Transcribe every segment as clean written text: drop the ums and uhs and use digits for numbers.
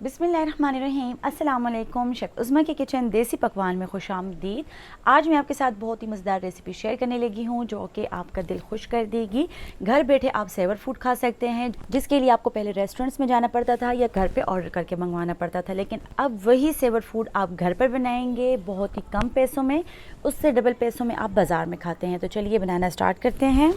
बिस्मिल्लाहिर्रहमानिर्रहीम। अस्सलाम वालेकुम। शेफ़ उज़्मा के किचन देसी पकवान में खुशामदीद। आज मैं आपके साथ बहुत ही मज़ेदार रेसिपी शेयर करने लगी हूँ जो कि आपका दिल खुश कर देगी। घर बैठे आप सेवर फूड खा सकते हैं, जिसके लिए आपको पहले रेस्टोरेंट्स में जाना पड़ता था या घर पे ऑर्डर करके मंगवाना पड़ता था, लेकिन अब वही सेवर फूड आप घर पर बनाएंगे बहुत ही कम पैसों में, उससे डबल पैसों में आप बाज़ार में खाते हैं। तो चलिए बनाना स्टार्ट करते हैं।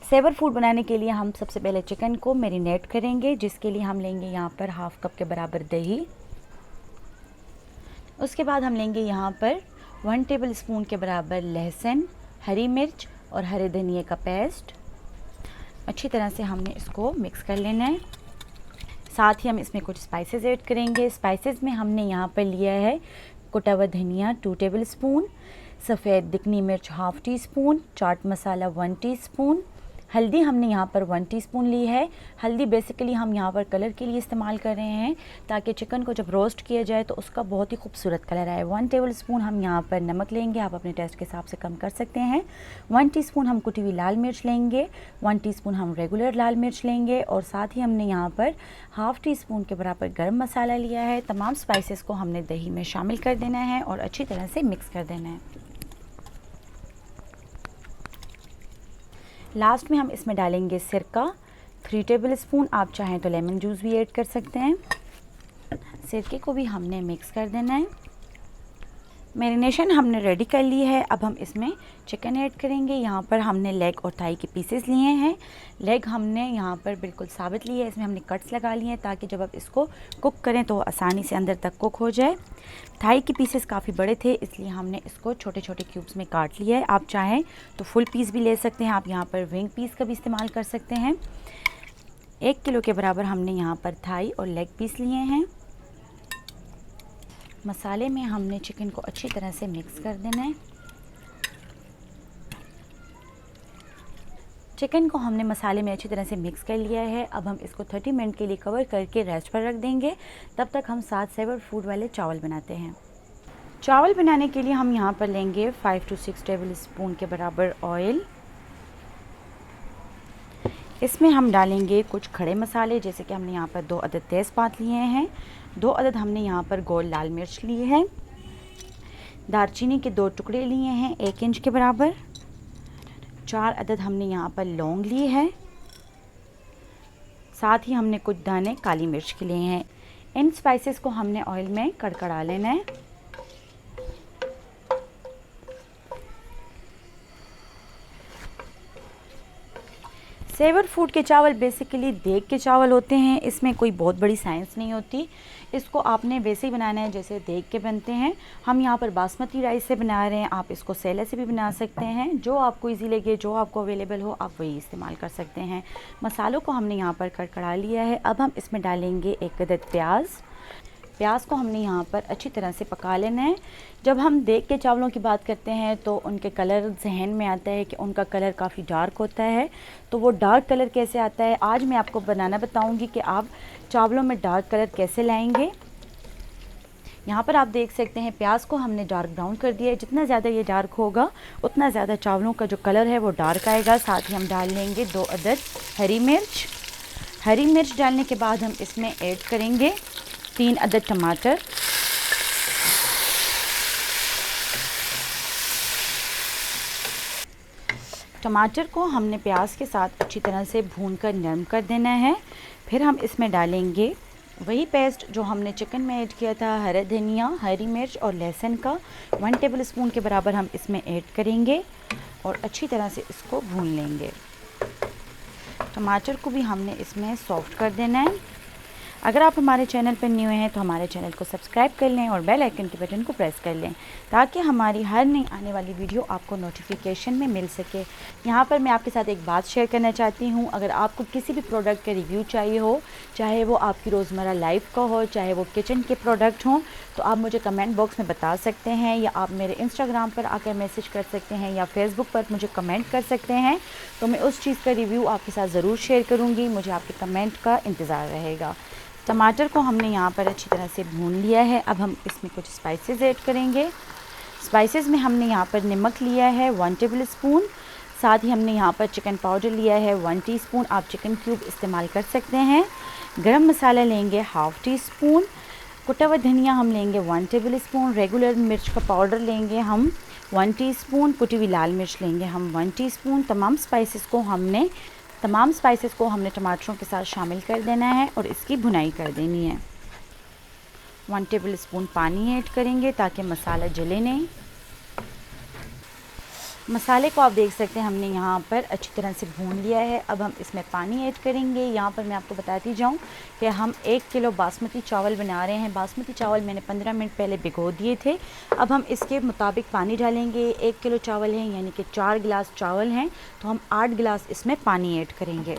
सेवर फूड बनाने के लिए हम सबसे पहले चिकन को मैरिनेट करेंगे, जिसके लिए हम लेंगे यहाँ पर हाफ़ कप के बराबर दही। उसके बाद हम लेंगे यहाँ पर 1 टेबल स्पून के बराबर लहसुन, हरी मिर्च और हरे धनिए का पेस्ट। अच्छी तरह से हमने इसको मिक्स कर लेना है। साथ ही हम इसमें कुछ स्पाइसेस ऐड करेंगे। स्पाइसेस में हमने यहाँ पर लिया है कुटा हुआ धनिया 2 टेबल स्पून, सफ़ेद दिखनी मिर्च half tea spoon, chaat masala 1 teaspoon, हल्दी हमने यहाँ पर 1 टीस्पून ली है। हल्दी बेसिकली हम यहाँ पर कलर के लिए इस्तेमाल कर रहे हैं, ताकि चिकन को जब रोस्ट किया जाए तो उसका बहुत ही खूबसूरत कलर आए। 1 टेबल स्पून हम यहाँ पर नमक लेंगे, आप अपने टेस्ट के हिसाब से कम कर सकते हैं। 1 टीस्पून हम कुटी हुई लाल मिर्च लेंगे, 1 टीस्पून हम रेगुलर लाल मिर्च लेंगे और साथ ही हमने यहाँ पर हाफ़ टी स्पून के बराबर गर्म मसाला लिया है। तमाम स्पाइसेस को हमने दही में शामिल कर देना है और अच्छी तरह से मिक्स कर देना है। लास्ट में हम इसमें डालेंगे सिरका 3 टेबल स्पून, आप चाहें तो लेमन जूस भी ऐड कर सकते हैं। सिरके को भी हमने मिक्स कर देना है। मैरिनेशन हमने रेडी कर ली है। अब हम इसमें चिकन ऐड करेंगे। यहाँ पर हमने लेग और थाई के पीसेस लिए हैं। लेग हमने यहाँ पर बिल्कुल साबित ली है, इसमें हमने कट्स लगा लिए हैं ताकि जब आप इसको कुक करें तो आसानी से अंदर तक कुक हो जाए। थाई के पीसेस काफ़ी बड़े थे, इसलिए हमने इसको छोटे छोटे क्यूब्स में काट लिया है। आप चाहें तो फुल पीस भी ले सकते हैं, आप यहाँ पर विंग पीस का भी इस्तेमाल कर सकते हैं। 1 किलो के बराबर हमने यहाँ पर थाई और लेग पीस लिए हैं। मसाले में हमने चिकन को अच्छी तरह से मिक्स कर देना है। चिकन को हमने मसाले में अच्छी तरह से मिक्स कर लिया है। अब हम इसको 30 मिनट के लिए कवर करके रेस्ट पर रख देंगे। तब तक हम साथ सेवर फूड वाले चावल बनाते हैं। चावल बनाने के लिए हम यहाँ पर लेंगे 5 से 6 टेबल स्पून के बराबर ऑयल। इसमें हम डालेंगे कुछ खड़े मसाले, जैसे कि हमने यहाँ पर 2 अदद तेज़पात लिए हैं, 2 अदद हमने यहाँ पर गोल लाल मिर्च ली है, दालचीनी के 2 टुकड़े लिए हैं 1 इंच के बराबर, 4 अदद हमने यहाँ पर लौंग ली है, साथ ही हमने कुछ दाने काली मिर्च के लिए हैं। इन स्पाइसेस को हमने ऑयल में कड़कड़ा लेना है। सेवर फूड के चावल बेसिकली देग के चावल होते हैं, इसमें कोई बहुत बड़ी साइंस नहीं होती। इसको आपने वैसे ही बनाना है जैसे देग के बनते हैं। हम यहाँ पर बासमती राइस से बना रहे हैं, आप इसको सेला से भी बना सकते हैं। जो आपको इजी लगे, जो आपको अवेलेबल हो, आप वही इस्तेमाल कर सकते हैं। मसालों को हमने यहाँ पर कड़कड़ा लिया है। अब हम इसमें डालेंगे 1 अदद प्याज। प्याज को हमने यहाँ पर अच्छी तरह से पका लेना है। जब हम देग के चावलों की बात करते हैं तो उनके कलर जहन में आता है कि उनका कलर काफ़ी डार्क होता है। तो वो डार्क कलर कैसे आता है, आज मैं आपको बनाना बताऊंगी कि आप चावलों में डार्क कलर कैसे लाएंगे। यहाँ पर आप देख सकते हैं प्याज को हमने डार्क ब्राउन कर दिया है। जितना ज़्यादा ये डार्क होगा उतना ज़्यादा चावलों का जो कलर है वो डार्क आएगा। साथ ही हम डाल लेंगे 2 अदद हरी मिर्च। हरी मिर्च डालने के बाद हम इसमें ऐड करेंगे 3 अदद टमाटर। टमाटर को हमने प्याज के साथ अच्छी तरह से भूनकर नरम कर देना है। फिर हम इसमें डालेंगे वही पेस्ट जो हमने चिकन में ऐड किया था, हरा धनिया, हरी मिर्च और लहसुन का 1 टेबल स्पून के बराबर हम इसमें ऐड करेंगे और अच्छी तरह से इसको भून लेंगे। टमाटर को भी हमने इसमें सॉफ्ट कर देना है। अगर आप हमारे चैनल पर न्यू हैं तो हमारे चैनल को सब्सक्राइब कर लें और बेल आइकन के बटन को प्रेस कर लें, ताकि हमारी हर नई आने वाली वीडियो आपको नोटिफिकेशन में मिल सके। यहाँ पर मैं आपके साथ एक बात शेयर करना चाहती हूँ। अगर आपको किसी भी प्रोडक्ट का रिव्यू चाहिए हो, चाहे वो आपकी रोज़मर्रा लाइफ का हो, चाहे वो किचन के प्रोडक्ट हों, तो आप मुझे कमेंट बॉक्स में बता सकते हैं, या आप मेरे इंस्टाग्राम पर आकर मैसेज कर सकते हैं, या फेसबुक पर मुझे कमेंट कर सकते हैं। तो मैं उस चीज़ का रिव्यू आपके साथ ज़रूर शेयर करूँगी। मुझे आपके कमेंट का इंतज़ार रहेगा। टमाटर को हमने यहाँ पर अच्छी तरह से भून लिया है। अब हम इसमें कुछ स्पाइसेस ऐड करेंगे। स्पाइसेस में हमने यहाँ पर नमक लिया है 1 टेबल स्पून, साथ ही हमने यहाँ पर चिकन पाउडर लिया है 1 टीस्पून, आप चिकन क्यूब इस्तेमाल कर सकते हैं। गरम मसाला लेंगे हाफ़ टी स्पून, कुटा हुआ धनिया हम लेंगे 1 टेबल स्पून, रेगुलर मिर्च का पाउडर लेंगे हम 1 टीस्पून, कुटी हुई लाल मिर्च लेंगे हम 1 टीस्पून। तमाम स्पाइसेस को हमने टमाटरों के साथ शामिल कर देना है और इसकी भुनाई कर देनी है। 1 टेबल स्पून पानी ऐड करेंगे ताकि मसाला जले नहीं। मसाले को आप देख सकते हैं हमने यहाँ पर अच्छी तरह से भून लिया है। अब हम इसमें पानी ऐड करेंगे। यहाँ पर मैं आपको बताती जाऊँ कि हम 1 किलो बासमती चावल बना रहे हैं। बासमती चावल मैंने 15 मिनट पहले भिगो दिए थे। अब हम इसके मुताबिक पानी डालेंगे। 1 किलो चावल हैं यानी कि 4 गिलास चावल हैं, तो हम 8 गिलास इसमें पानी ऐड करेंगे।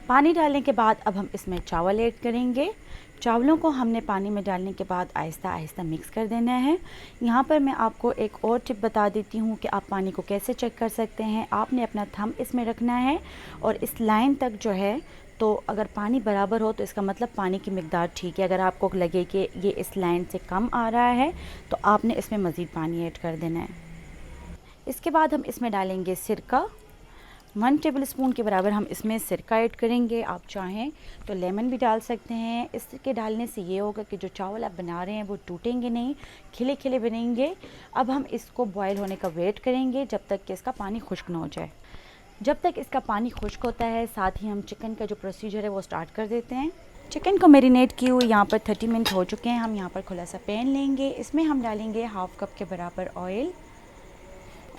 पानी डालने के बाद अब हम इसमें चावल ऐड करेंगे। चावलों को हमने पानी में डालने के बाद आहिस्ता आहिस्ता मिक्स कर देना है। यहाँ पर मैं आपको एक और टिप बता देती हूँ कि आप पानी को कैसे चेक कर सकते हैं। आपने अपना थंब इसमें रखना है और इस लाइन तक जो है, तो अगर पानी बराबर हो तो इसका मतलब पानी की मिकदार ठीक है। अगर आपको लगे कि ये इस लाइन से कम आ रहा है तो आपने इसमें मज़ीद पानी ऐड कर देना है। इसके बाद हम इसमें डालेंगे सिरका। 1 टेबल स्पून के बराबर हम इसमें सिरका ऐड करेंगे। आप चाहें तो लेमन भी डाल सकते हैं। इसके डालने से ये होगा कि जो चावल आप बना रहे हैं वो टूटेंगे नहीं, खिले खिले बनेंगे। अब हम इसको बॉयल होने का वेट करेंगे जब तक कि इसका पानी खुश्क ना हो जाए। जब तक इसका पानी खुश्क होता है, साथ ही हम चिकन का जो प्रोसीजर है वो स्टार्ट कर देते हैं। चिकन को मैरिनेट किए हुए यहाँ पर 30 मिनट हो चुके हैं। हम यहाँ पर खुला सा पैन लेंगे। इसमें हम डालेंगे 1/2 कप के बराबर ऑयल।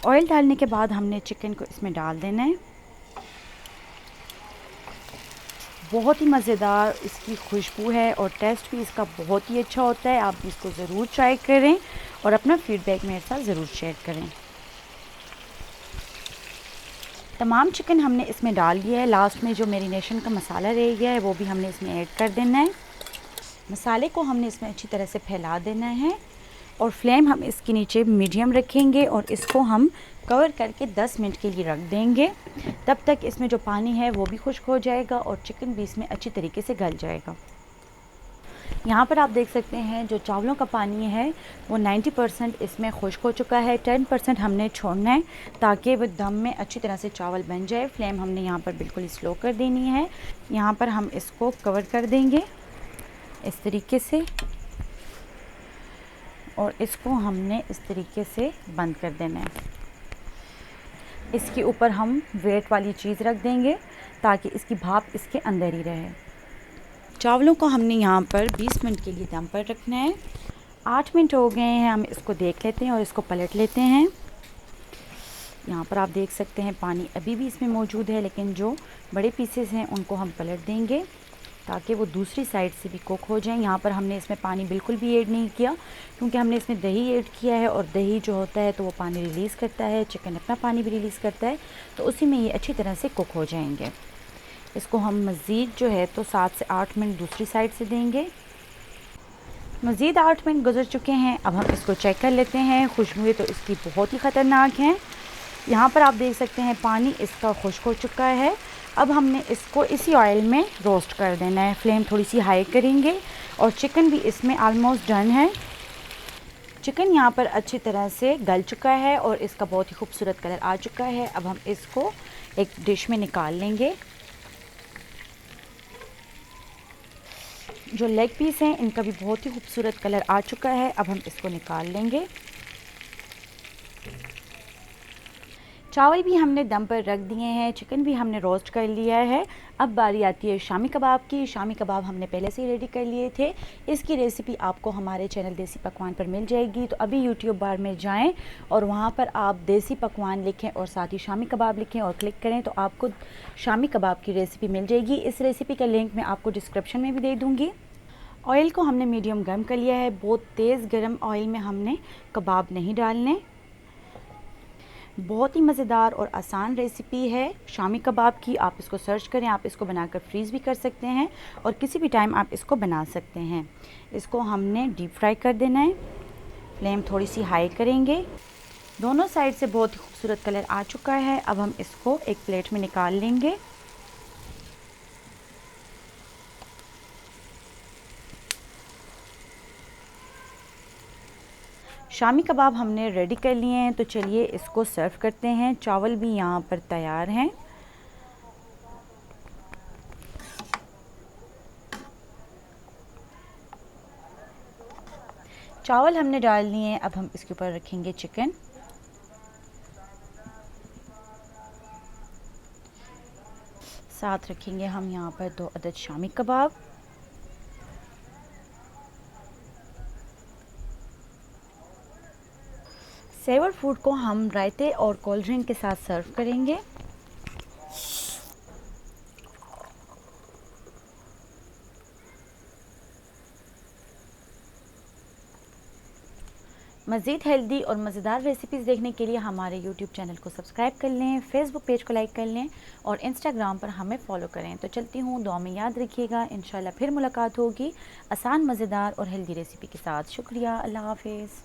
ऑयल डालने के बाद हमने चिकन को इसमें डाल देना है। बहुत ही मज़ेदार इसकी खुशबू है और टेस्ट भी इसका बहुत ही अच्छा होता है। आप इसको ज़रूर ट्राई करें और अपना फीडबैक मेरे साथ ज़रूर शेयर करें। तमाम चिकन हमने इसमें डाल दिया है। लास्ट में जो मैरिनेशन का मसाला रह गया है वो भी हमने इसमें ऐड कर देना है। मसाले को हमने इसमें अच्छी तरह से फैला देना है और फ्लेम हम इसके नीचे मीडियम रखेंगे और इसको हम कवर करके 10 मिनट के लिए रख देंगे। तब तक इसमें जो पानी है वो भी खुश्क हो जाएगा और चिकन भी इसमें अच्छी तरीके से गल जाएगा। यहाँ पर आप देख सकते हैं जो चावलों का पानी है वो 90% इसमें खुश्क हो चुका है। 10% हमने छोड़ना है ताकि वो दम में अच्छी तरह से चावल बन जाए। फ्लेम हमने यहाँ पर बिल्कुल स्लो कर देनी है। यहाँ पर हम इसको कवर कर देंगे इस तरीके से और इसको हमने इस तरीके से बंद कर देना है। इसके ऊपर हम वेट वाली चीज़ रख देंगे ताकि इसकी भाप इसके अंदर ही रहे। चावलों को हमने यहाँ पर 20 मिनट के लिए दम पर रखना है। 8 मिनट हो गए हैं। हम इसको देख लेते हैं और इसको पलट लेते हैं। यहाँ पर आप देख सकते हैं पानी अभी भी इसमें मौजूद है, लेकिन जो बड़े पीसेस हैं उनको हम पलट देंगे ताकि वो दूसरी साइड से भी कुक हो जाएं। यहाँ पर हमने इसमें पानी बिल्कुल भी ऐड नहीं किया क्योंकि हमने इसमें दही ऐड किया है और दही जो होता है तो वो पानी रिलीज़ करता है, चिकन अपना पानी भी रिलीज़ करता है, तो उसी में ये अच्छी तरह से कुक हो जाएंगे। इसको हम मज़ीद जो है तो 7 से 8 मिनट दूसरी साइड से देंगे। मज़ीद 8 मिनट गुजर चुके हैं। अब हम इसको चेक कर लेते हैं। खुशबुएं तो इसकी बहुत ही ख़तरनाक हैं। यहाँ पर आप देख सकते हैं पानी इसका खुश्क हो चुका है। अब हमने इसको इसी ऑयल में रोस्ट कर देना है। फ्लेम थोड़ी सी हाई करेंगे और चिकन भी इसमें ऑलमोस्ट डन है। चिकन यहाँ पर अच्छी तरह से गल चुका है और इसका बहुत ही खूबसूरत कलर आ चुका है। अब हम इसको एक डिश में निकाल लेंगे। जो लेग पीस हैं इनका भी बहुत ही खूबसूरत कलर आ चुका है। अब हम इसको निकाल लेंगे। चावल भी हमने दम पर रख दिए हैं, चिकन भी हमने रोस्ट कर लिया है। अब बारी आती है शामी कबाब की। शामी कबाब हमने पहले से ही रेडी कर लिए थे। इसकी रेसिपी आपको हमारे चैनल देसी पकवान पर मिल जाएगी। तो अभी यूट्यूब बार में जाएं और वहां पर आप देसी पकवान लिखें और साथ ही शामी कबाब लिखें और क्लिक करें तो आपको शामी कबाब की रेसिपी मिल जाएगी। इस रेसिपी का लिंक मैं आपको डिस्क्रिप्शन में भी दे दूँगी। ऑयल को हमने मीडियम गर्म कर लिया है। बहुत तेज़ गर्म ऑयल में हमने कबाब नहीं डालने। बहुत ही मज़ेदार और आसान रेसिपी है शामी कबाब की। आप इसको सर्च करें, आप इसको बनाकर फ्रीज़ भी कर सकते हैं और किसी भी टाइम आप इसको बना सकते हैं। इसको हमने डीप फ्राई कर देना है। फ्लेम थोड़ी सी हाई करेंगे। दोनों साइड से बहुत ही खूबसूरत कलर आ चुका है। अब हम इसको एक प्लेट में निकाल लेंगे। शामी कबाब हमने रेडी कर लिए हैं, तो चलिए इसको सर्व करते हैं। चावल भी यहाँ पर तैयार हैं। चावल हमने डाल लिए हैं, अब हम इसके ऊपर रखेंगे चिकन। साथ रखेंगे हम यहाँ पर 2 अदद शामी कबाब। सेवर फूड को हम रायते और कोल्ड ड्रिंक के साथ सर्व करेंगे। मज़ीद हेल्दी और मज़ेदार रेसिपीज़ देखने के लिए हमारे यूट्यूब चैनल को सब्सक्राइब कर लें, फेसबुक पेज को लाइक कर लें और इंस्टाग्राम पर हमें फ़ॉलो करें। तो चलती हूँ, दुआ में याद रखिएगा। इंशाल्लाह फिर मुलाकात होगी आसान, मज़ेदार और हेल्दी रेसिपी के साथ। शुक्रिया, अल्लाह हाफ़िज़।